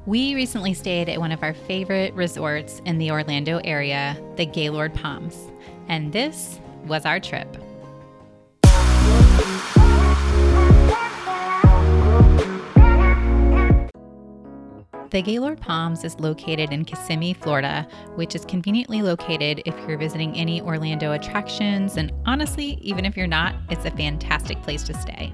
We recently stayed at one of our favorite resorts in the Orlando area, the Gaylord Palms, and this was our trip. The Gaylord Palms is located in Kissimmee, Florida, which is conveniently located if you're visiting any Orlando attractions, and honestly, even if you're not, it's a fantastic place to stay.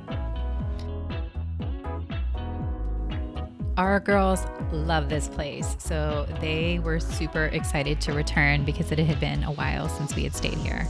Our girls love this place, so they were super excited to return because it had been a while since we had stayed here.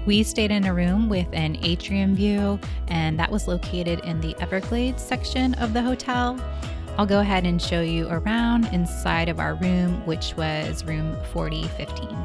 We stayed in a room with an atrium view, and that was located in the Everglades section of the hotel. I'll go ahead and show you around inside of our room, which was room 4015.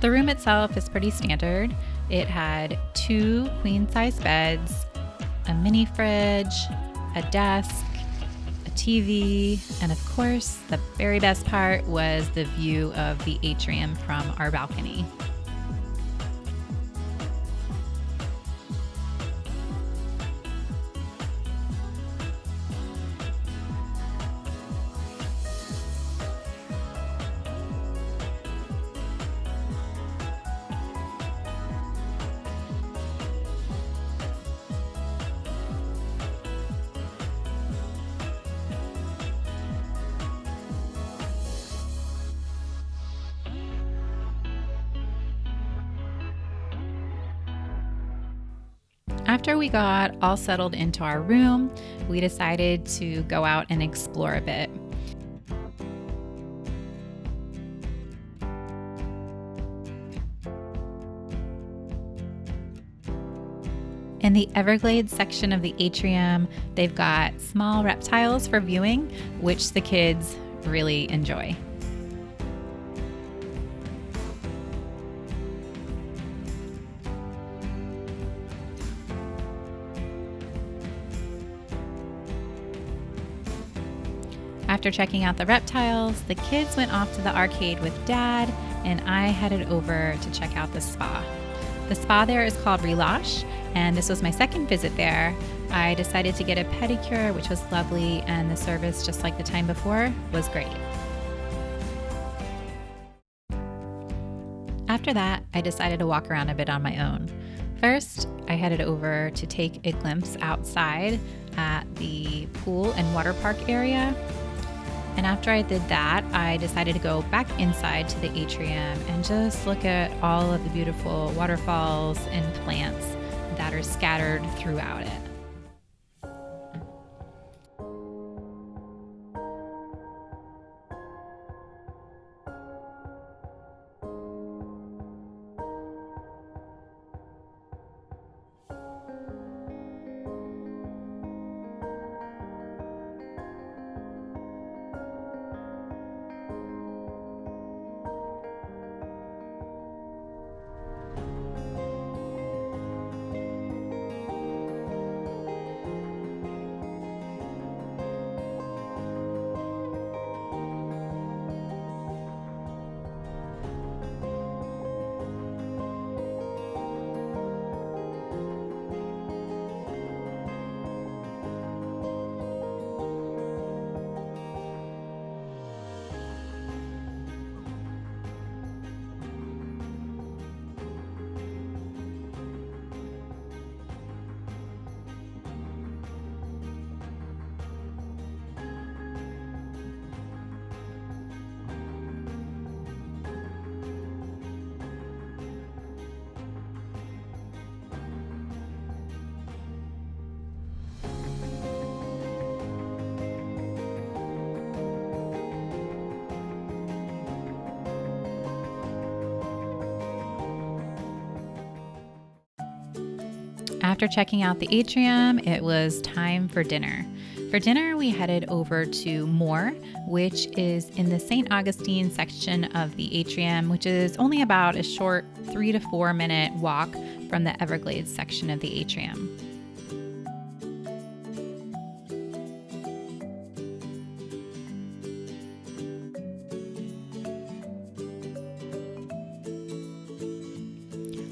The room itself is pretty standard. It had 2 queen-size beds, a mini fridge, a desk, a TV, and of course, the very best part was the view of the atrium from our balcony. After we got all settled into our room, we decided to go out and explore a bit. In the Everglades section of the atrium, they've got small reptiles for viewing, which the kids really enjoy. After checking out the reptiles, the kids went off to the arcade with Dad, and I headed over to check out the spa. The spa there is called Relash, and this was my second visit there. I decided to get a pedicure, which was lovely, and the service, just like the time before, was great. After that, I decided to walk around a bit on my own. First, I headed over to take a glimpse outside at the pool and water park area. And after I did that, I decided to go back inside to the atrium and just look at all of the beautiful waterfalls and plants that are scattered throughout it. After checking out the atrium, it was time for dinner. For dinner, we headed over to Moore, which is in the St. Augustine section of the atrium, which is only about a short 3 to 4 minute walk from the Everglades section of the atrium.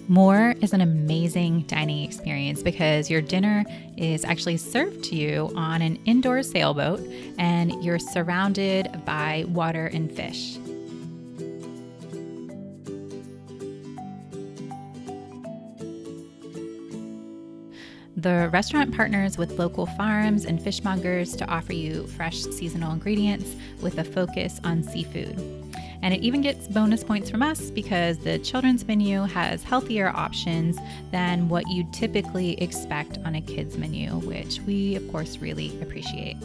Moore is an amazing dining experience because your dinner is actually served to you on an indoor sailboat and you're surrounded by water and fish. The restaurant partners with local farms and fishmongers to offer you fresh seasonal ingredients with a focus on seafood. And it even gets bonus points from us because the children's menu has healthier options than what you typically expect on a kids menu, which we of course really appreciate.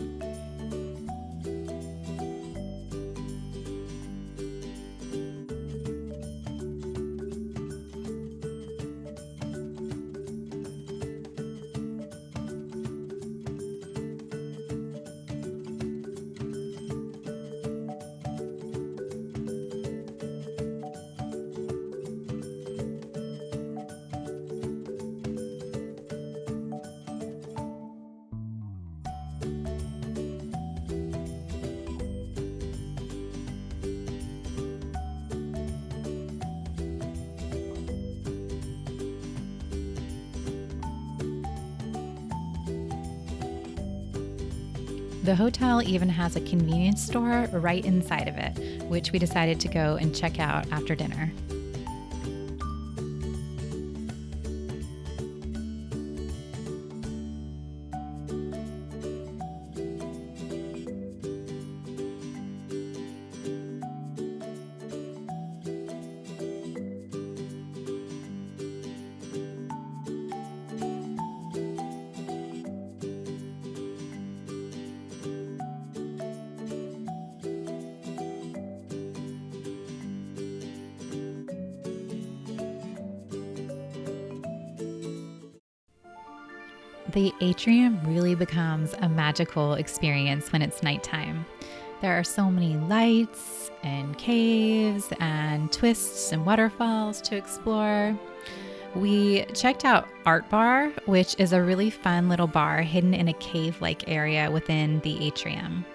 The hotel even has a convenience store right inside of it, which we decided to go and check out after dinner. The atrium really becomes a magical experience when it's nighttime. There are so many lights and caves and twists and waterfalls to explore. We checked out Art Bar, which is a really fun little bar hidden in a cave-like area within the atrium.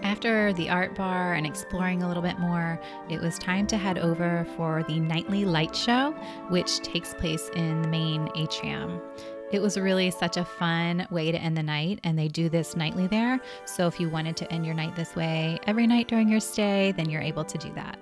After the art bar and exploring a little bit more, it was time to head over for the nightly light show, which takes place in the main atrium. It was really such a fun way to end the night, and they do this nightly there. So if you wanted to end your night this way every night during your stay, then you're able to do that.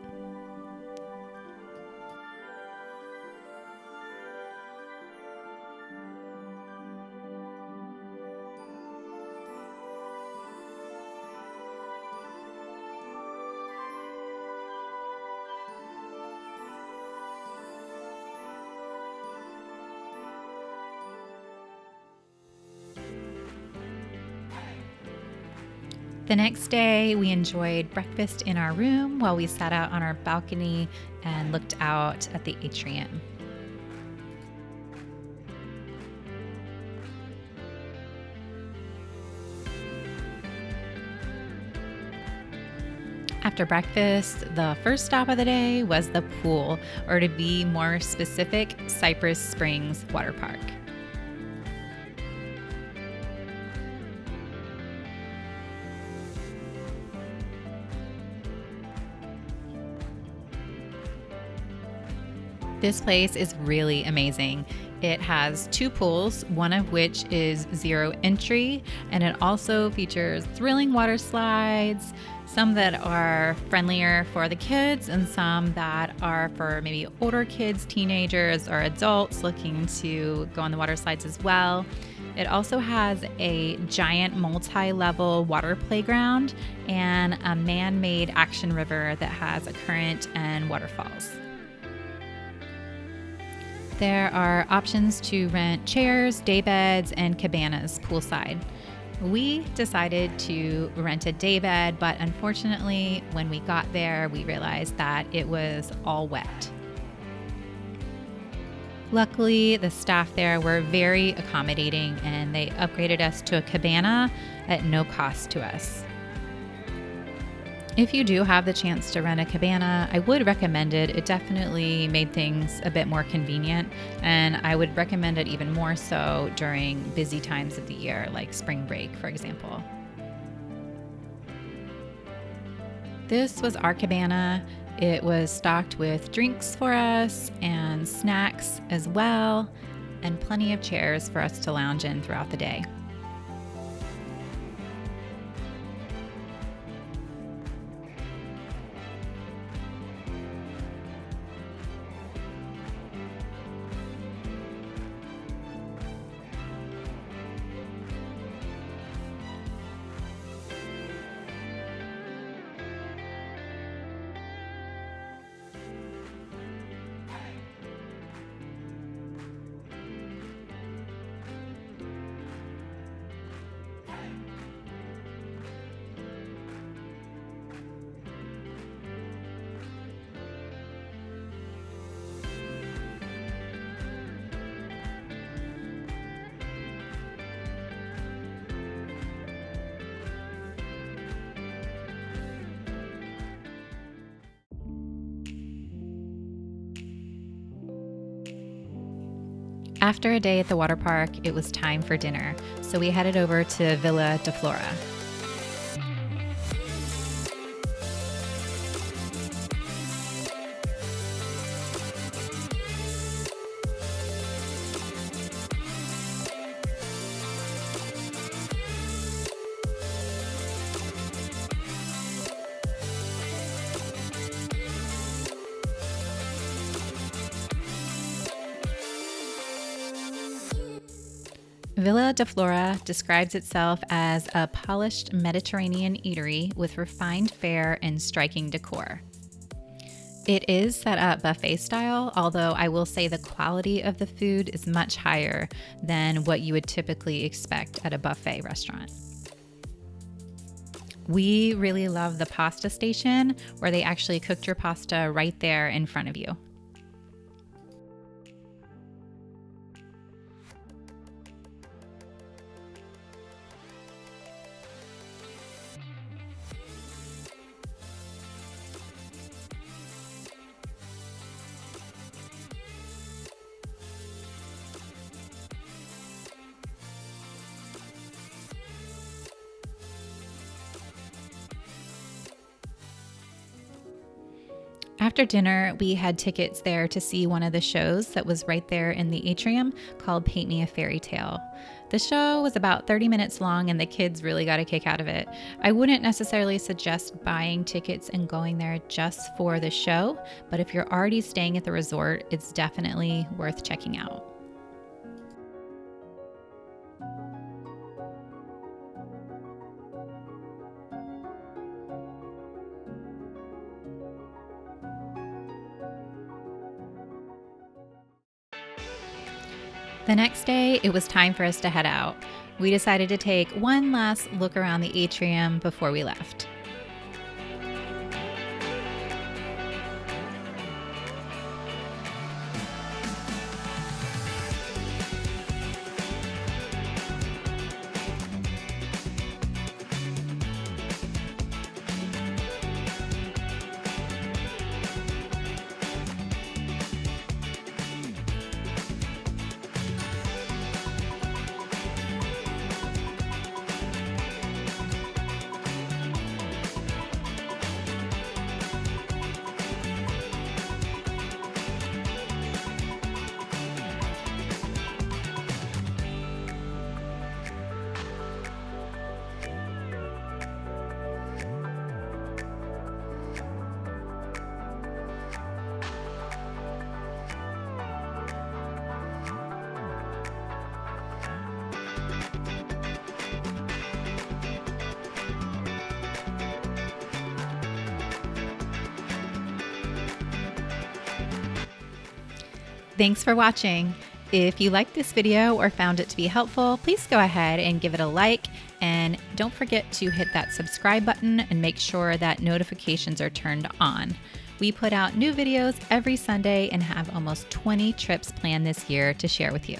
The next day, we enjoyed breakfast in our room while we sat out on our balcony and looked out at the atrium. After breakfast, the first stop of the day was the pool, or to be more specific, Cypress Springs Water Park. This place is really amazing. It has 2 pools, one of which is 0 entry, and it also features thrilling water slides, some that are friendlier for the kids and some that are for maybe older kids, teenagers, or adults looking to go on the water slides as well. It also has a giant multi-level water playground and a man-made action river that has a current and waterfalls. There are options to rent chairs, daybeds, and cabanas poolside. We decided to rent a daybed, but unfortunately, when we got there, we realized that it was all wet. Luckily, the staff there were very accommodating and they upgraded us to a cabana at no cost to us. If you do have the chance to rent a cabana, I would recommend it. It definitely made things a bit more convenient, and I would recommend it even more so during busy times of the year, like spring break, for example. This was our cabana. It was stocked with drinks for us and snacks as well, and plenty of chairs for us to lounge in throughout the day. After a day at the water park, it was time for dinner, so we headed over to Villa de Flora. Villa de Flora describes itself as a polished Mediterranean eatery with refined fare and striking decor. It is set up buffet style, although I will say the quality of the food is much higher than what you would typically expect at a buffet restaurant. We really love the pasta station where they actually cooked your pasta right there in front of you. After dinner, we had tickets there to see one of the shows that was right there in the atrium called Paint Me a Fairy Tale. The show was about 30 minutes long and the kids really got a kick out of it. I wouldn't necessarily suggest buying tickets and going there just for the show, but if you're already staying at the resort, it's definitely worth checking out. The next day, it was time for us to head out. We decided to take one last look around the atrium before we left. Thanks for watching. If you liked this video or found it to be helpful, please go ahead and give it a like, and don't forget to hit that subscribe button and make sure that notifications are turned on. We put out new videos every Sunday and have almost 20 trips planned this year to share with you.